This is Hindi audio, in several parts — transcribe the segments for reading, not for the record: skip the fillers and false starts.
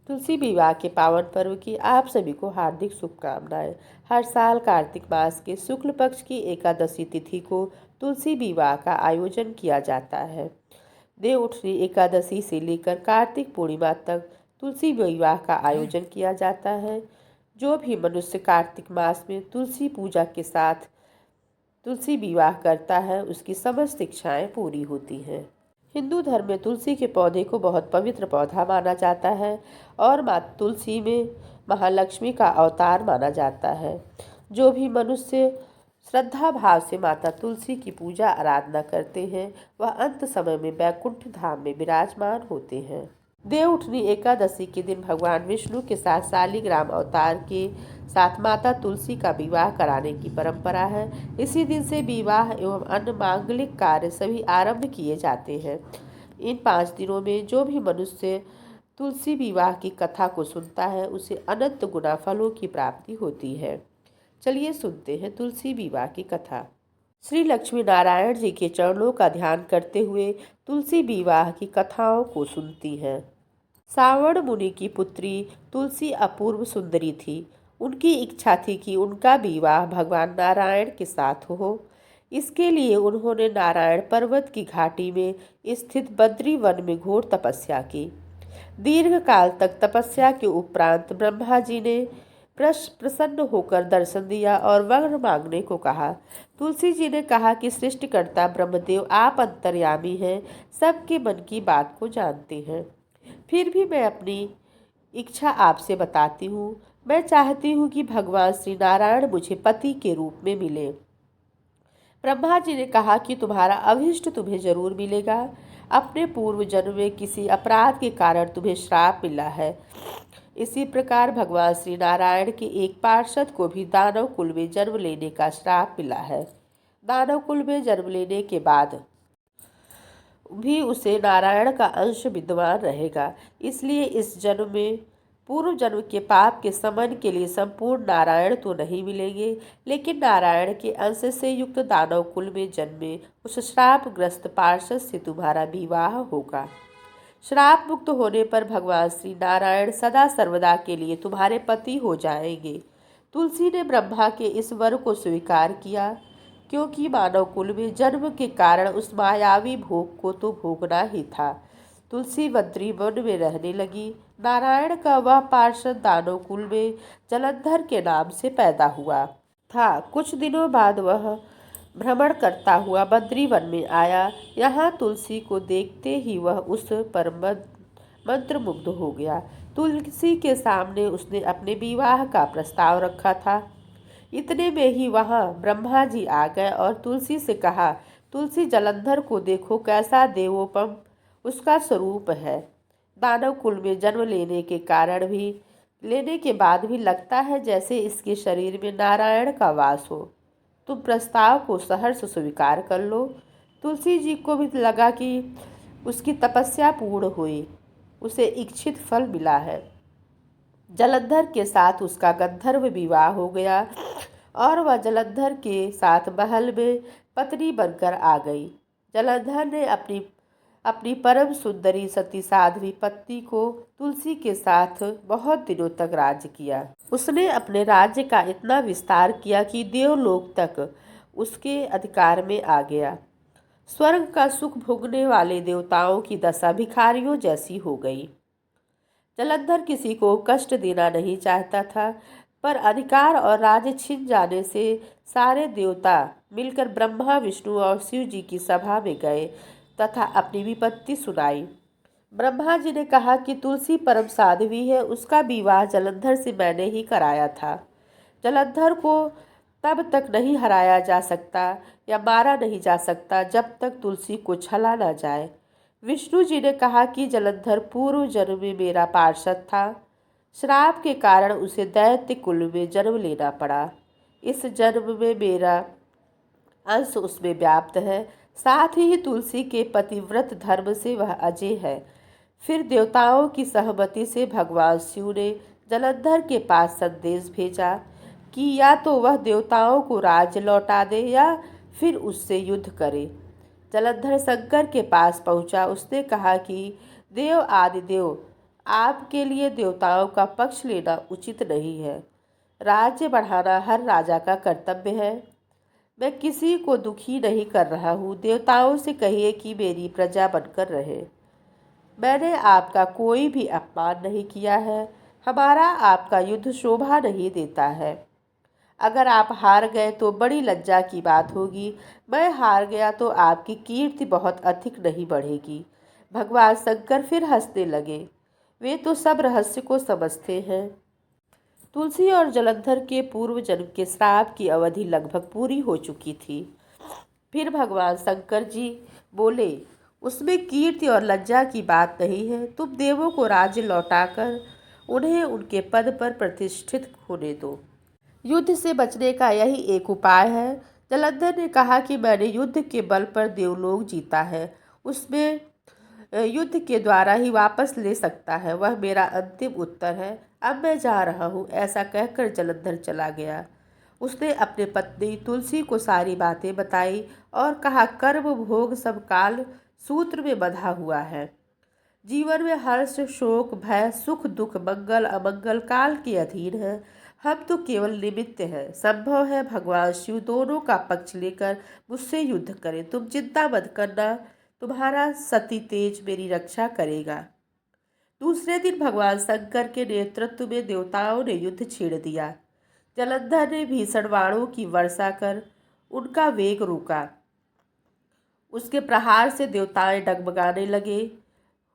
तुलसी विवाह के पावन पर्व की आप सभी को हार्दिक शुभकामनाएं। हर साल कार्तिक मास के शुक्ल पक्ष की एकादशी तिथि को तुलसी विवाह का आयोजन किया जाता है। देवउठनी एकादशी से लेकर कार्तिक पूर्णिमा तक तुलसी विवाह का आयोजन किया जाता है। जो भी मनुष्य कार्तिक मास में तुलसी पूजा के साथ तुलसी विवाह करता है उसकी समस्त इच्छाएं पूरी होती हैं। हिंदू धर्म में तुलसी के पौधे को बहुत पवित्र पौधा माना जाता है और माता तुलसी में महालक्ष्मी का अवतार माना जाता है। जो भी मनुष्य श्रद्धा भाव से माता तुलसी की पूजा आराधना करते हैं वह अंत समय में बैकुंठ धाम में विराजमान होते हैं। देवउठनी एकादशी के दिन भगवान विष्णु के साथ शालिग्राम अवतार के साथ माता तुलसी का विवाह कराने की परंपरा है। इसी दिन से विवाह एवं अन्य मांगलिक कार्य सभी आरंभ किए जाते हैं। इन 5 दिनों में जो भी मनुष्य तुलसी विवाह की कथा को सुनता है उसे अनंत गुना फलों की प्राप्ति होती है। चलिए सुनते हैं तुलसी विवाह की कथा। श्री लक्ष्मी नारायण जी के चरणों का ध्यान करते हुए तुलसी विवाह की कथाओं को सुनती हैं। सावण मुनि की पुत्री तुलसी अपूर्व सुंदरी थी। उनकी इच्छा थी कि उनका विवाह भगवान नारायण के साथ हो। इसके लिए उन्होंने नारायण पर्वत की घाटी में स्थित बद्री वन में घोर तपस्या की। दीर्घ काल तक तपस्या के उपरांत ब्रह्मा जी ने प्रसन्न होकर दर्शन दिया और वर मांगने को कहा। तुलसी जी ने कहा कि सृष्टिकर्ता ब्रह्मदेव आप अंतर्यामी हैं, सबके मन की बात को जानते हैं। फिर भी मैं अपनी इच्छा आपसे बताती हूँ। मैं चाहती हूँ कि भगवान श्री नारायण मुझे पति के रूप में मिले। ब्रह्मा जी ने कहा कि तुम्हारा अभीष्ट तुम्हें जरूर मिलेगा। अपने पूर्व जन्म में किसी अपराध के कारण तुम्हें श्राप मिला है। इसी प्रकार भगवान श्री नारायण के एक पार्षद को भी दानव कुल में जन्म लेने का श्राप मिला है। दानव कुल में जन्म लेने के बाद भी उसे नारायण का अंश विद्यमान रहेगा। इसलिए इस जन्म में पूर्व जन्म के पाप के समन के लिए संपूर्ण नारायण तो नहीं मिलेंगे, लेकिन नारायण के अंश से युक्त दानव कुल में जन्मे उस श्रापग्रस्त पार्षद से तुम्हारा विवाह होगा। श्राप मुक्त होने पर भगवान श्री नारायण सदा सर्वदा के लिए तुम्हारे पति हो जाएंगे। तुलसी ने ब्रह्मा के इस वर को स्वीकार किया, क्योंकि मानव कुल में जन्म के कारण उस मायावी भोग को तो भोगना ही था। तुलसी बद्री वन में रहने लगी। नारायण का वह पार्षद दानव कुल में जलंधर के नाम से पैदा हुआ था। कुछ दिनों बाद वह भ्रमण करता हुआ बद्री वन में आया। यहाँ तुलसी को देखते ही वह उस पर मंत्रमुग्ध हो गया। तुलसी के सामने उसने अपने विवाह का प्रस्ताव रखा था। इतने में ही वहाँ ब्रह्मा जी आ गए और तुलसी से कहा, तुलसी जलंधर को देखो, कैसा देवोपम उसका स्वरूप है। दानव कुल में जन्म लेने के बाद भी लगता है जैसे इसके शरीर में नारायण का वास हो। तुम प्रस्ताव को सहर्ष स्वीकार कर लो। तुलसी जी को भी लगा कि उसकी तपस्या पूर्ण हुई, उसे इच्छित फल मिला है। जलंधर के साथ उसका गंधर्व विवाह हो गया और वह जलंधर के साथ महल में पत्नी बनकर आ गई। जलंधर ने अपनी परम सुंदरी सती साध्वी पत्नी को तुलसी के साथ बहुत दिनों तक राज्य किया। उसने अपने राज्य का इतना विस्तार किया कि देवलोक तक उसके अधिकार में आ गया। स्वर्ग का सुख भोगने वाले देवताओं की दशा भिखारियों जैसी हो गई। जलंधर किसी को कष्ट देना नहीं चाहता था, पर अधिकार और राज्य छिन जाने से सारे देवता मिलकर ब्रह्मा, विष्णु और शिव जी की सभा में गए तथा अपनी विपत्ति सुनाई। ब्रह्मा जी ने कहा कि तुलसी परम साध्वी है, उसका विवाह जलंधर से मैंने ही कराया था। जलंधर को तब तक नहीं हराया जा सकता या मारा नहीं जा सकता जब तक तुलसी को छला न जाए। विष्णु जी ने कहा कि जलंधर पूर्व जन्म में मेरा पार्षद था। श्राप के कारण उसे दैत्य कुल में जन्म लेना पड़ा। इस जन्म में मेरा अंश उसमें व्याप्त है। साथ ही तुलसी के पतिव्रत धर्म से वह अजय है। फिर देवताओं की सहमति से भगवान शिव ने जलंधर के पास संदेश भेजा कि या तो वह देवताओं को राज्य लौटा दे या फिर उससे युद्ध करे। जलंधर शंकर के पास पहुंचा। उसने कहा कि देव आदिदेव आपके लिए देवताओं का पक्ष लेना उचित नहीं है। राज्य बढ़ाना हर राजा का कर्तव्य है। मैं किसी को दुखी नहीं कर रहा हूँ। देवताओं से कहिए कि मेरी प्रजा बनकर रहे। मैंने आपका कोई भी अपमान नहीं किया है। हमारा आपका युद्ध शोभा नहीं देता है। अगर आप हार गए तो बड़ी लज्जा की बात होगी। मैं हार गया तो आपकी कीर्ति बहुत अधिक नहीं बढ़ेगी। भगवान शंकर फिर हंसने लगे। वे तो सब रहस्य को समझते हैं। तुलसी और जलंधर के पूर्व जन्म के श्राप की अवधि लगभग पूरी हो चुकी थी। फिर भगवान शंकर जी बोले, उसमें कीर्ति और लज्जा की बात नहीं है। तुम देवों को राज्य लौटाकर उन्हें उनके पद पर प्रतिष्ठित होने दो। युद्ध से बचने का यही एक उपाय है। जलंधर ने कहा कि मैंने युद्ध के बल पर देवलोक जीता है। उसमें युद्ध के द्वारा ही वापस ले सकता है। वह मेरा अंतिम उत्तर है। अब मैं जा रहा हूँ। ऐसा कहकर जलंधर चला गया। उसने अपने पत्नी तुलसी को सारी बातें बताई और कहा, कर्म भोग सब काल सूत्र में बंधा हुआ है। जीवन में हर्ष शोक भय सुख दुख मंगल अमंगल काल के अधीन है। हम तो केवल निमित्त हैं। संभव है भगवान शिव दोनों का पक्ष लेकर मुझसे युद्ध करें। तुम चिंता मत करना। तुम्हारा सती तेज मेरी रक्षा करेगा। दूसरे दिन भगवान शंकर के नेतृत्व में देवताओं ने युद्ध छेड़ दिया। जलंधर ने भीषण बाणों की वर्षा कर उनका वेग रोका। उसके प्रहार से देवताएं डगमगाने लगे।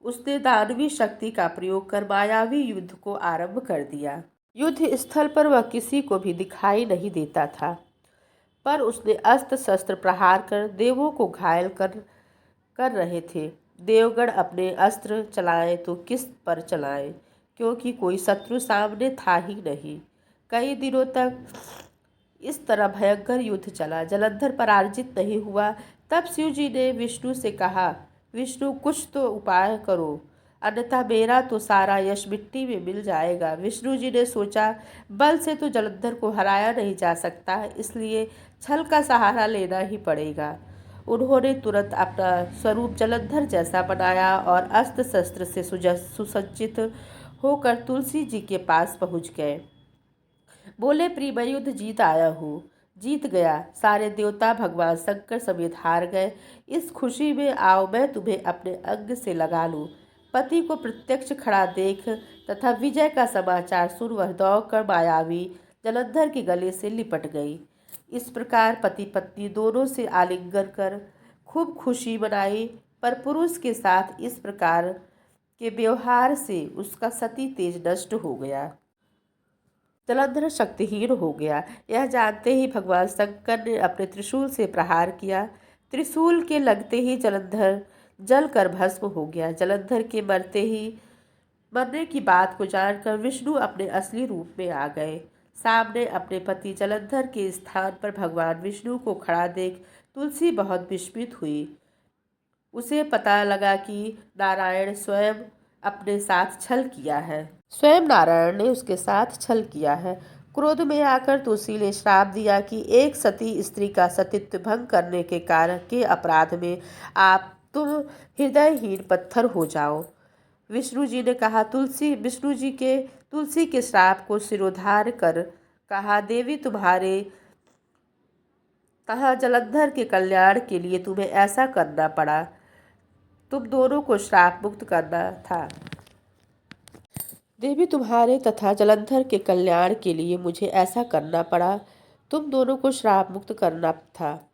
उसने दानवी शक्ति का प्रयोग कर मायावी युद्ध को आरंभ कर दिया। युद्ध स्थल पर वह किसी को भी दिखाई नहीं देता था, पर उसने अस्त्र शस्त्र प्रहार कर देवों को घायल कर रहे थे। देवगण अपने अस्त्र चलाएं तो किस पर चलाएं, क्योंकि कोई शत्रु सामने था ही नहीं। कई दिनों तक इस तरह भयंकर युद्ध चला। जलंधर पराजित नहीं हुआ। तब शिव जी ने विष्णु से कहा, विष्णु कुछ तो उपाय करो, अन्यथा मेरा तो सारा यश मिट्टी में मिल जाएगा। विष्णु जी ने सोचा, बल से तो जलंधर को हराया नहीं जा सकता, इसलिए छल का सहारा लेना ही पड़ेगा। उन्होंने तुरंत अपना स्वरूप जलंधर जैसा बनाया और अस्त्र शस्त्र से सुसज्जित होकर तुलसी जी के पास पहुंच गए। बोले, प्रिय, मैं युद्ध जीत आया हूँ। जीत गया। सारे देवता भगवान शंकर समेत हार गए। इस खुशी में आओ मैं तुम्हें अपने अंग से लगा लूं। पति को प्रत्यक्ष खड़ा देख तथा विजय का समाचार सुन वह दौड़कर मायावी जलंधर के गले से लिपट गई। इस प्रकार पति पत्नी दोनों से आलिंगन कर खूब खुशी मनाई। पर पुरुष के साथ इस प्रकार के व्यवहार से उसका सती तेज नष्ट हो गया। जलंधर शक्तिहीन हो गया। यह जानते ही भगवान शंकर ने अपने त्रिशूल से प्रहार किया। त्रिशूल के लगते ही जलंधर जलकर भस्म हो गया। जलंधर के मरने की बात को जानकर विष्णु अपने असली रूप में आ गए। सामने अपने पति जलंधर के स्थान पर भगवान विष्णु को खड़ा देख तुलसी बहुत विस्मित हुई। उसे पता लगा कि नारायण स्वयं अपने साथ छल किया है। स्वयं नारायण ने उसके साथ छल किया है। क्रोध में आकर तुलसी ने श्राप दिया कि एक सती स्त्री का सतीत्व भंग करने के कारण के अपराध में तुम हृदयहीन पत्थर हो जाओ। विष्णु जी ने कहा, तुलसी के श्राप को सिरोधार्य कर कहा, देवी तुम्हारे कहा जलंधर के कल्याण के लिए तुम्हें ऐसा करना पड़ा। तुम दोनों को श्राप मुक्त करना था। देवी, तुम्हारे तथा जलंधर के कल्याण के लिए मुझे ऐसा करना पड़ा। तुम दोनों को श्राप मुक्त करना था।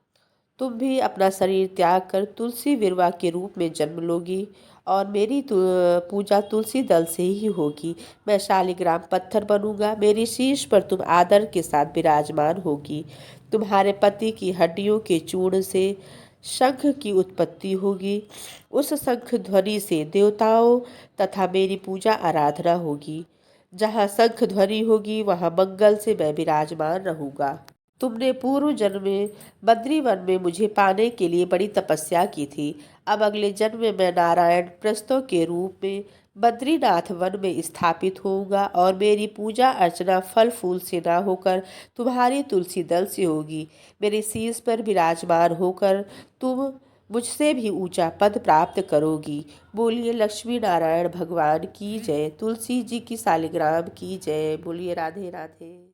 तुम भी अपना शरीर त्याग कर तुलसी विरवा के रूप में जन्म लोगी और मेरी पूजा तुलसी दल से ही होगी। मैं शालिग्राम पत्थर बनूंगा। मेरी शीश पर तुम आदर के साथ विराजमान होगी। तुम्हारे पति की हड्डियों के चूर्ण से शंख की उत्पत्ति होगी। उस शंख ध्वनि से देवताओं तथा मेरी पूजा आराधना होगी। जहाँ शंख ध्वनि होगी वहाँ मंगल से मैं विराजमान रहूँगा। तुमने पूर्व जन्म में बद्री वन में मुझे पाने के लिए बड़ी तपस्या की थी। अब अगले जन्म में मैं नारायण प्रस्तों के रूप में बद्रीनाथ वन में स्थापित होऊंगा और मेरी पूजा अर्चना फल फूल से ना होकर तुम्हारी तुलसी दल से होगी। मेरे शीश पर विराजमान होकर तुम मुझसे भी ऊंचा पद प्राप्त करोगी। बोलिए लक्ष्मी नारायण भगवान की जय। तुलसी जी की सालिग्राम की जय। बोलिए राधे राधे।